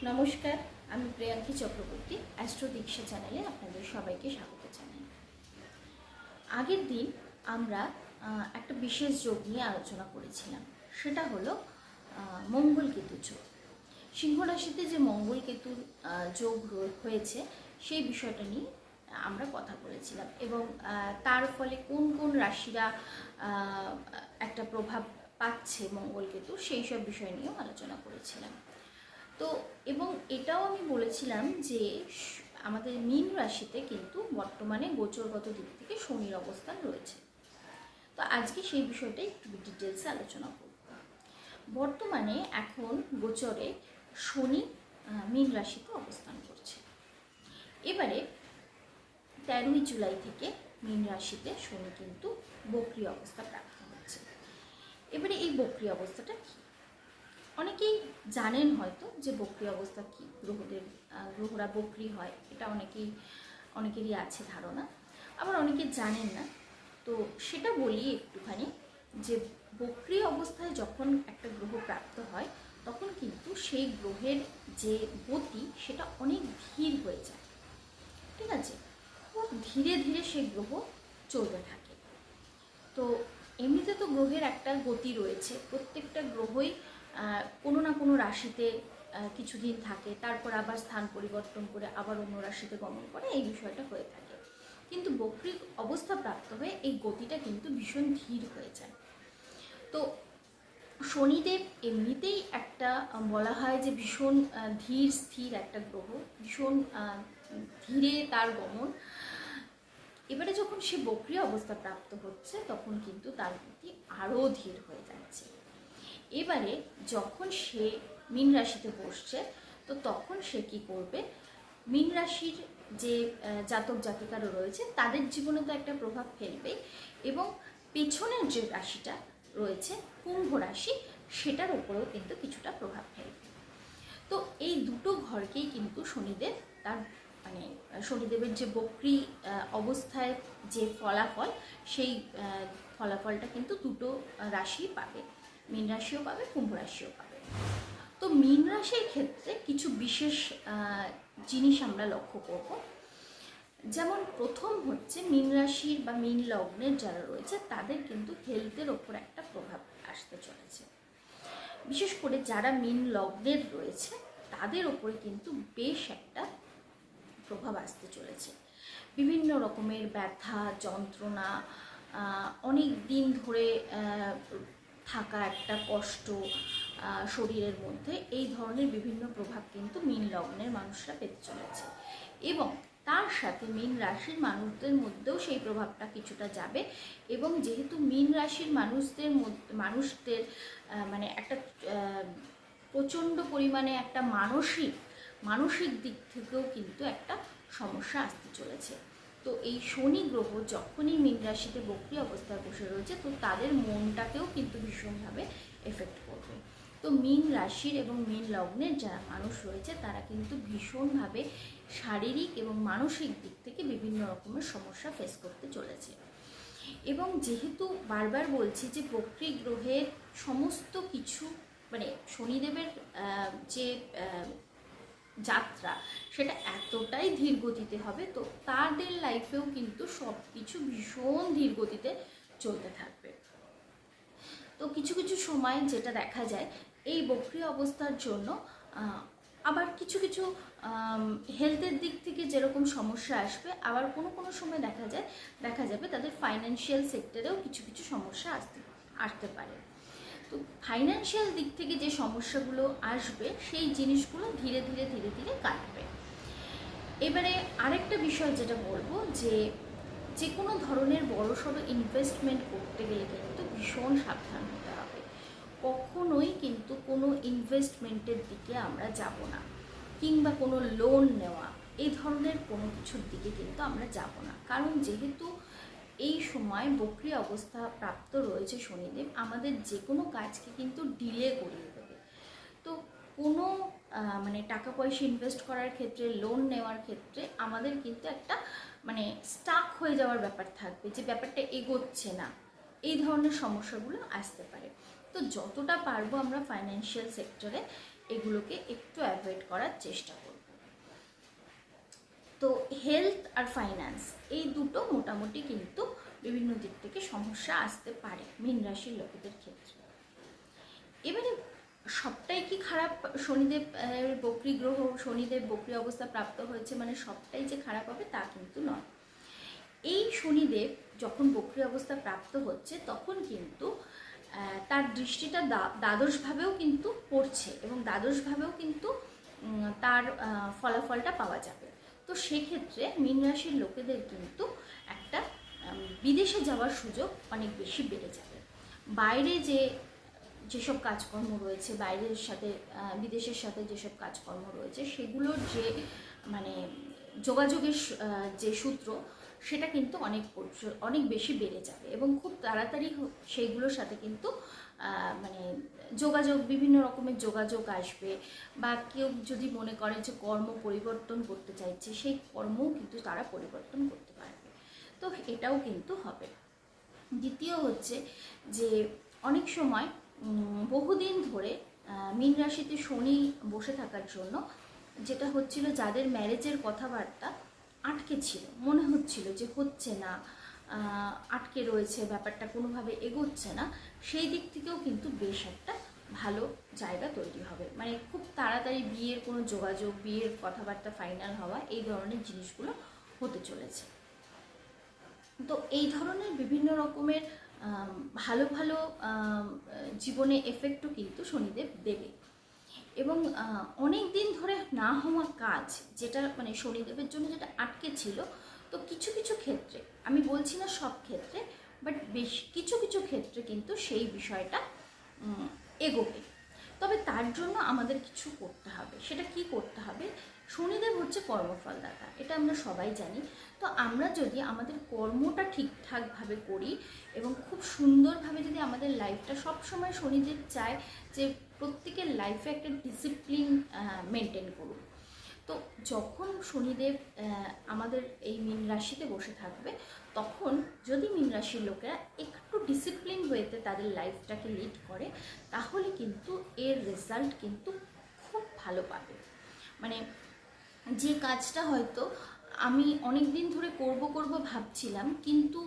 নমস্কার, আমি প্রিয়াঙ্কি চক্রবর্তী। অ্যাস্ট্রো দীক্ষা চ্যানেলে আপনাদের সবাইকে স্বাগত জানাই। আগের দিন আমরা একটা বিশেষ যোগ নিয়ে আলোচনা করেছিলাম, সেটা হলো মঙ্গল কেতু যোগ। সিংহ রাশিতে যে মঙ্গল কেতুর যোগ হয়েছে সেই বিষয়টা নিয়ে আমরা কথা বলেছিলাম এবং তার ফলে কোন কোন রাশিরা একটা প্রভাব পাচ্ছে মঙ্গল কেতু, সেই সব বিষয় নিয়েও আলোচনা করেছিলাম। তো এবং এটাও আমি বলেছিলাম যে আমাদের মীন রাশিতে কিন্তু বর্তমানে গোচরগত দিক থেকে শনির অবস্থান রয়েছে। তো আজকে সেই বিষয়টা একটু ডিটেলসে আলোচনা করব। বর্তমানে এখন গোচরে শনি মীন রাশিতে অবস্থান করছে। এবারে 13ই জুলাই থেকে মীন রাশিতে শনি কিন্তু বক্রী অবস্থা প্রাপ্ত হচ্ছে। এবারে এই বক্রী অবস্থাটা কী, অনেকেই জানেন হয়তো যে বক্রী অবস্থা কী, গ্রহরা বক্রী হয়, এটা অনেকেরই আছে ধারণা, আবার অনেকে জানেন না। তো সেটা বলি একটুখানি, যে বক্রী অবস্থায় যখন একটা গ্রহ প্রাপ্ত হয় তখন কিন্তু সেই গ্রহের যে গতি সেটা অনেক ধীর হয়ে যায়। ঠিক আছে, খুব ধীরে ধীরে সেই গ্রহ চলতে থাকে। তো এমনিতে তো গ্রহের একটা গতি রয়েছে, প্রত্যেকটা গ্রহই কোনো না কোনো রাশিতে কিছুদিন থাকে, তারপর আবার স্থান পরিবর্তন করে আবার অন্য রাশিতে গমন করে, এই বিষয়টা হয়ে থাকে। কিন্তু বক্রী অবস্থা প্রাপ্ত হয়ে এই গতিটা কিন্তু ভীষণ ধীর হয়ে যায়। তো শনিদেব এমনিতেই একটা বলা হয় যে ভীষণ ধীর স্থির একটা গ্রহ, ভীষণ ধীরে তার গমন। এবারে যখন সে বক্রী অবস্থা প্রাপ্ত হচ্ছে তখন কিন্তু তার গতি আরও ধীর হয়ে যাচ্ছে। এবারে যখন সে মীন রাশিতে বসছে, তো তখন সে কি করবে, মীন রাশির যে জাতক জাতিকারা রয়েছে তাদের জীবনে তো একটা প্রভাব ফেলবে, এবং পেছনের যে রাশিটা রয়েছে কুম্ভ রাশি, সেটার উপরেও কিন্তু কিছুটা প্রভাব ফেলবে। তো এই দুটো ঘরকেই কিন্তু শনিদেব তার শনিদেবের যে বক্রী অবস্থায় যে ফলাফল, সেই ফলাফলটা কিন্তু দুটো রাশি পাবে, মীন রাশিও পাবে, কুম্ভ রাশিও পাবে। তো মীন রাশির ক্ষেত্রে কিছু বিশেষ জিনিস আমরা লক্ষ্য করব। যেমন প্রথম হচ্ছে, মীন রাশির বা মীন লগ্নের যারা রয়েছে তাদের কিন্তু হেলথের ওপর একটা প্রভাব আসতে চলেছে। বিশেষ করে যারা মীন লগ্নের রয়েছে তাদের ওপরে কিন্তু বেশ একটা প্রভাব আসতে চলেছে। বিভিন্ন রকমের ব্যথা, যন্ত্রণা, অনেক দিন ধরে থাকা একটা কষ্ট শরীরের মধ্যে, এই ধরনের বিভিন্ন প্রভাব কিন্তু মীন লগ্নের মানুষরা পেতে চলেছে। এবং তার সাথে মীন রাশির মানুষদের মধ্যেও সেই প্রভাবটা কিছুটা যাবে। এবং যেহেতু মীন রাশির মানুষদের মানে একটা প্রচণ্ড পরিমাণে একটা মানসিক দিক থেকেও কিন্তু একটা সমস্যা আসতে চলেছে। তো এই শনি গ্রহ যখনই মীন রাশিতে বক্রী অবস্থায় বসে রয়েছে, তো তাদের মনটাকেও কিন্তু ভীষণভাবে এফেক্ট করবে। তো মীন রাশির এবং মীন লগ্নের যারা মানুষ রয়েছে তারা কিন্তু ভীষণভাবে শারীরিক এবং মানসিক দিক থেকে বিভিন্ন রকমের সমস্যা ফেস করতে চলেছে। এবং যেহেতু বারবার বলছি যে বক্রী গ্রহের সমস্ত কিছু শনিদেবের যে যাত্রা সেটা এতটাই ধীর গতিতে হবে, তো তাদের লাইফেও কিন্তু সব কিছু ভীষণ ধীর গতিতে চলতে থাকবে। তো কিছু কিছু সময় যেটা দেখা যায়, এই বক্রী অবস্থার জন্য আবার কিছু কিছু হেলথের দিক থেকে যেরকম সমস্যা আসবে, আবার কোনো কোনো সময় দেখা যাবে তাদের ফাইন্যান্সিয়াল সেক্টরেও কিছু কিছু সমস্যা আসতে পারে। তো ফাইন্যান্সিয়াল দিক থেকে যে সমস্যাগুলো আসবে সেই জিনিসগুলো ধীরে ধীরে ধীরে ধীরে কাটবে। এবারে আরেকটা বিষয় যেটা বলবো, যে কোনো ধরনের বড়সড় ইনভেস্টমেন্ট করতে গেলে কিন্তু ভীষণ সাবধান হতে হবে। কখনোই কিন্তু কোনো ইনভেস্টমেন্টের দিকে আমরা যাব না, কিংবা কোনো লোন নেওয়া, এই ধরনের কোনো কিছুর দিকে কিন্তু আমরা যাব না। কারণ যেহেতু এই সময় বক্রী অবস্থা প্রাপ্ত রয়েছে শনিদেব, আমাদের যে কোনো কাজকে কিন্তু ডিলে করিয়ে দেবে। তো কোনো টাকা পয়সা ইনভেস্ট করার ক্ষেত্রে, লোন নেওয়ার ক্ষেত্রে আমাদের কিন্তু একটা স্টাক হয়ে যাওয়ার ব্যাপার থাকবে, যে ব্যাপারটা এগোচ্ছে না, এই ধরনের সমস্যাগুলো আসতে পারে। তো যতটা পারবো আমরা ফাইন্যান্সিয়াল সেক্টরে এগুলোকে একটু অ্যাভয়েড করার চেষ্টা করব। তো হেলথ আর ফাইন্যান্স এই দুটো মোটামুটি কিন্তু বিভিন্ন দিক থেকে সমস্যা আসতে পারে মীন রাশির লোকেদের ক্ষেত্রে। এবারে সবটাই কি খারাপ? শনিদেব বক্রী গ্রহ, শনিদেব বক্রী অবস্থা প্রাপ্ত হয়েছে মানে সবটাই যে খারাপ হবে তা কিন্তু নয়। এই শনিদেব যখন বক্রী অবস্থা প্রাপ্ত হচ্ছে তখন কিন্তু তার দৃষ্টিটা দ্বাদশভাবেও কিন্তু পড়ছে এবং দ্বাদশভাবেও কিন্তু তার ফলাফলটা পাওয়া যাবে। তো সেক্ষেত্রে মীন রাশির লোকেদের কিন্তু একটা বিদেশে যাওয়ার সুযোগ অনেক বেশি বেড়ে যাবে। বাইরে যেসব কাজকর্ম রয়েছে, বাইরের সাথে বিদেশের সাথে যেসব কাজকর্ম রয়েছে সেগুলোর যে মানে যোগাযোগের যে সূত্র সেটা কিন্তু অনেক বেশি বেড়ে যাবে এবং খুব তাড়াতাড়ি সেইগুলোর সাথে কিন্তু মানে যোগাযোগ, বিভিন্ন রকমের যোগাযোগ আসবে। বা কেউ যদি মনে করে যে কর্ম পরিবর্তন করতে চাইছে, সেই কর্মও কিন্তু তারা পরিবর্তন করতে পারবে। তো এটাও কিন্তু হবে। দ্বিতীয় হচ্ছে যে অনেক সময় বহুদিন ধরে মীন রাশিতে শনি বসে থাকার জন্য যেটা হচ্ছিল, যাদের ম্যারেজের কথাবার্তা আটকে ছিল, মনে হচ্ছিল যে হচ্ছে না, আটকে রয়েছে, ব্যাপারটা কোনোভাবে এগোচ্ছে না, সেই দিক থেকেও কিন্তু বেশ একটা ভালো জায়গা তৈরি হবে। মানে খুব তাড়াতাড়ি বিয়ের কোনো যোগাযোগ, বিয়ের কথাবার্তা ফাইনাল হওয়া, এই ধরনের জিনিসগুলো হতে চলেছে। তো এই ধরনের বিভিন্ন রকমের ভালো ভালো জীবনে এফেক্টও কিন্তু শনিদেব দেবে। এবং অনেক দিন ধরে না হওয়া কাজ, যেটা মানে শনিদেবের জন্য যেটা আটকে ছিল, তো কিছু কিছু ক্ষেত্রে, আমি বলছি না সব ক্ষেত্রে, বাট বেশ কিছু কিছু ক্ষেত্রে কিন্তু সেই বিষয়টা এগোবে। তবে তার জন্য আমাদের কিছু করতে হবে। সেটা কি করতে হবে? শনিদেব হচ্ছে কর্মফলদাতা, এটা আমরা সবাই জানি। তো আমরা যদি আমাদের কর্মটা ঠিকঠাকভাবে করি এবং খুব সুন্দরভাবে যদি আমাদের লাইফটা, সবসময় শনিদেব চায় যে প্রত্যেকের লাইফে একটা ডিসিপ্লিন মেনটেন করুন। তো যখন শনিদেব আমাদের এই মীন রাশিতে বসে থাকবে, তখন যদি মীন রাশির লোকেরা একটু ডিসিপ্লিন ওয়েতে তাদের লাইফটাকে লিড করে, তাহলে কিন্তু এর রেজাল্ট কিন্তু খুব ভালো পাবে। মানে যে কাজটা হয়তো আমি অনেক দিন ধরে করব ভাবছিলাম, কিন্তু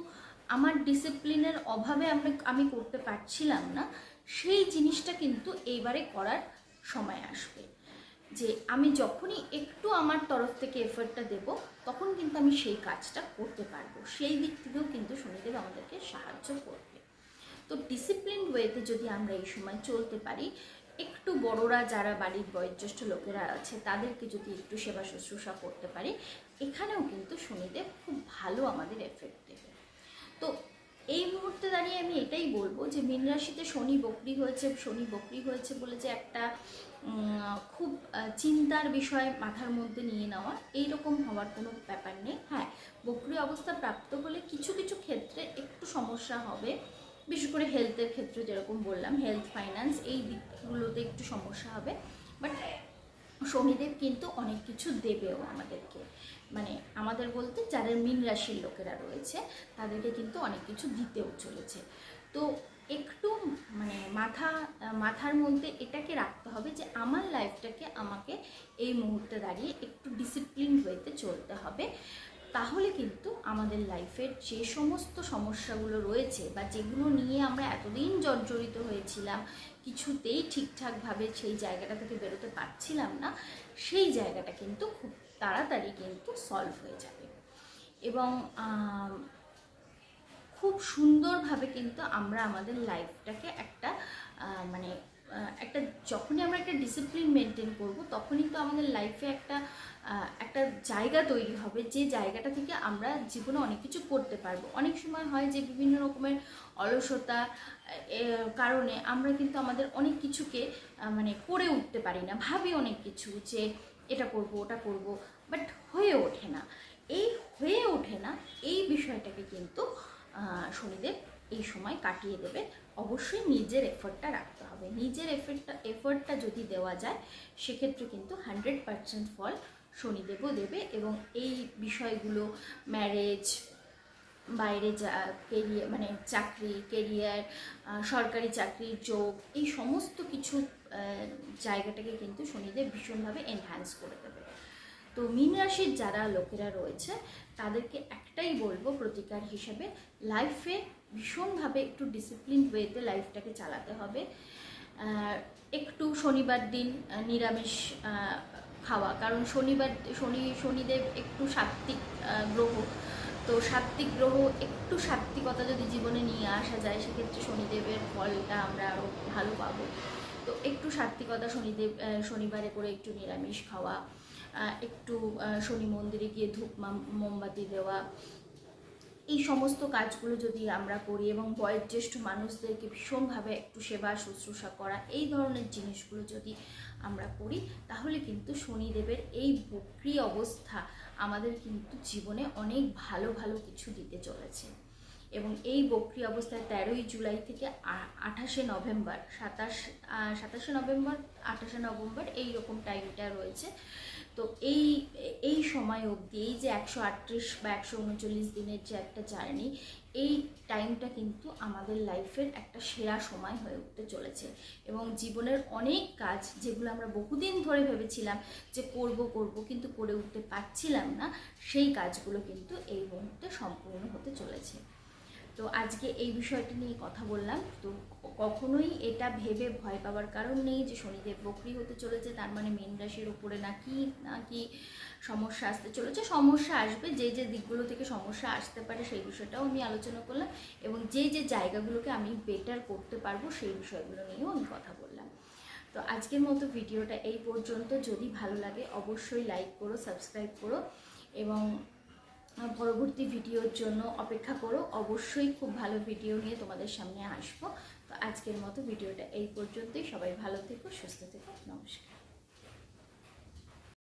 আমার ডিসিপ্লিনের অভাবে আমি করতে পারছিলাম না, সেই জিনিসটা কিন্তু এইবারে করার সময় আসবে। যে আমি যখনই একটু আমার তরফ থেকে এফর্টটা দেব, তখন কিন্তু আমি সেই কাজটা করতে পারবো। সেই দিক থেকেও কিন্তু শনিদেব আমাদেরকে সাহায্য করবে। তো ডিসিপ্লিন ওয়েতে যদি আমরা এই সময় চলতে পারি, একটু বড়রা যারা বাড়ির বয়োজ্যেষ্ঠ লোকেরা আছে তাদেরকে যদি একটু সেবা শুশ্রূষা করতে পারি, এখানেও কিন্তু শনিদেব খুব ভালো আমাদের এফেক্ট দেবে। তো এই মুহূর্তে দাঁড়িয়ে আমি এটাই বলবো যে মীন রাশিতে শনি বক্রী হয়েছে বলে যে একটা খুব চিন্তার বিষয় মাথার মধ্যে নিয়ে নেওয়া, এইরকম হওয়ার কোনো ব্যাপার নেই। হ্যাঁ, বক্রী অবস্থা প্রাপ্ত হলে কিছু কিছু ক্ষেত্রে একটু সমস্যা হবে, বিশেষ করে হেলথের ক্ষেত্রে, যেরকম বললাম হেলথ, ফাইন্যান্স, এই দিকগুলোতে একটু সমস্যা হবে। বাট শনিদেব কিন্তু অনেক কিছু দেবেও আমাদেরকে, মানে আমাদের বলতে যাদের মীন রাশির লোকেরা রয়েছে তাদেরকে কিন্তু অনেক কিছু দিতেও চলেছে। তো একটু মানে মাথার মধ্যে এটাকে রাখতে হবে যে আমার লাইফটাকে আমাকে এই মুহূর্তে দাঁড়িয়ে একটু ডিসিপ্লিন ওয়েতে চলতে হবে। তাহলে কিন্তু আমাদের লাইফের যে সমস্ত সমস্যাগুলো রয়েছে বা যেগুলো নিয়ে আমরা এতদিন জর্জরিত হয়েছিলাম, কিছুতেই ঠিকঠাকভাবে সেই জায়গাটা থেকে বেরোতে পারছিলাম না, সেই জায়গাটা কিন্তু খুব তাড়াতাড়ি কিন্তু সলভ হয়ে যাবে। এবং খুব সুন্দরভাবে কিন্তু আমরা আমাদের লাইফটাকে একটা মানে একটা, যখনই আমরা একটা ডিসিপ্লিন মেনটেন করব, তখনই তো আমাদের লাইফে একটা জায়গা তৈরি হবে, যে জায়গাটা থেকে আমরা জীবনে অনেক কিছু করতে পারবো। অনেক সময় হয় যে বিভিন্ন রকমের অলসতা কারণে আমরা কিন্তু আমাদের অনেক কিছুকে মানে করে উঠতে পারি না, ভাবি অনেক কিছু যে এটা করব ওটা করব, বাট হয়ে ওঠে না। এই বিষয়টাকে কিন্তু শনিদেব এই সময় কাটিয়ে দেবে। অবশ্যই নিজের এফর্টটা রাখতে হবে। নিজের এফর্টটা যদি দেওয়া যায়, সেক্ষেত্রে কিন্তু 100% ফল শনিদেবও দেবে। এবং এই বিষয়গুলো, ম্যারেজ, বাইরে যা কেরিয়ার মানে চাকরি কেরিয়ার, সরকারি চাকরির যোগ, এই সমস্ত কিছু জায়গাটাকে কিন্তু শনিদেব ভীষণভাবে এনহ্যান্স করে দেবে। তো মীন রাশির যারা লোকেরা রয়েছে তাদেরকে একটাই বলবো প্রতিকার হিসেবে, লাইফে ভীষণভাবে একটু ডিসিপ্লিন ওয়েতে লাইফটাকে চালাতে হবে। একটু শনিবার দিন নিরামিষ খাওয়া, কারণ শনিদেব একটু সাত্ত্বিক গ্রহ। তো সাত্ত্বিক গ্রহ, একটু সাত্ত্বিকতা যদি জীবনে নিয়ে আসা যায় সেক্ষেত্রে শনিদেবের ফলটা আমরা আরও ভালো পাবো। তো একটু সাত্ত্বিকতা, শনিবারে করে একটু নিরামিষ খাওয়া, একটু শনি মন্দিরে গিয়ে ধূপ মোমবাতি দেওয়া, এই সমস্ত কাজগুলো যদি আমরা করি এবং বয়োজ্যেষ্ঠ মানুষদেরকে ভীষণভাবে একটু সেবা শুশ্রূষা করা, এই ধরনের জিনিসগুলো যদি আমরা করি তাহলে কিন্তু শনিদেবের এই বক্রী অবস্থা আমাদের কিন্তু জীবনে অনেক ভালো ভালো কিছু দিতে চলেছে। এবং এই বক্রী অবস্থায় 13ই জুলাই থেকে 28শে নভেম্বর, 27শে নভেম্বর 28শে নভেম্বর এইরকম টাইমটা রয়েছে। তো এই সময় অবধি, এই যে 138 বা 139 দিনের যে একটা জার্নি, এই টাইমটা কিন্তু আমাদের লাইফের একটা সেরা সময় হয়ে উঠতে চলেছে। এবং জীবনের অনেক কাজ যেগুলো আমরা বহুদিন ধরে ভেবেছিলাম যে করব কিন্তু করে উঠতে পারছিলাম না, সেই কাজগুলো কিন্তু এই মুহূর্তে সম্পূর্ণ হতে চলেছে। তো আজকে এই বিষয়টি নিয়ে কথা বললাম। তো কখনোই এটা ভেবে ভয় পাওয়ার কারণ নেই যে শনিদেব বক্রী হতে চলেছে তার মানে মীন রাশির উপরে নাকি সমস্যা আসতে চলেছে। সমস্যা আসবে, যে যে দিকগুলো থেকে সমস্যা আসতে পারে সেই বিষয়টাও আমি আলোচনা করলাম, এবং যে যে জায়গাগুলোকে আমি বেটার করতে পারবো সেই বিষয়গুলো নিয়েও আমি কথা বললাম। তো আজকের মতো ভিডিওটা এই পর্যন্ত। যদি ভালো লাগে অবশ্যই লাইক করো, সাবস্ক্রাইব করো, এবং পরবর্তী ভিডিওর জন্য অপেক্ষা করো। অবশ্যই খুব ভালো ভিডিও নিয়ে তোমাদের সামনে আসবো। তো আজকের মতো ভিডিওটা এই পর্যন্তই। সবাই ভালো থেকো, সুস্থ থেকো, নমস্কার।